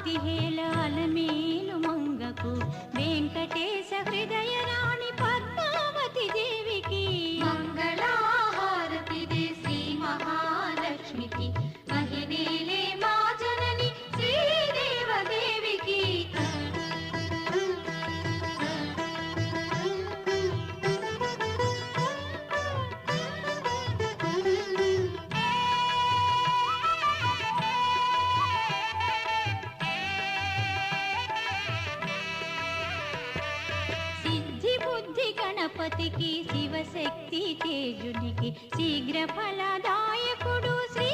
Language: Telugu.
కాంతిహేళ అలమేలు మంగకు వెంకటేశ హృదయ రాణి పద్మావతి దేవికి మంగళహారతి దే శ్రీ మహాలక్ష్మికి మహిళలే మా జనని శ్రీదేవదేవికి గణపతికి శివశక్తి తేజునికి శీఘ్ర ఫలదాయకుడు శ్రీ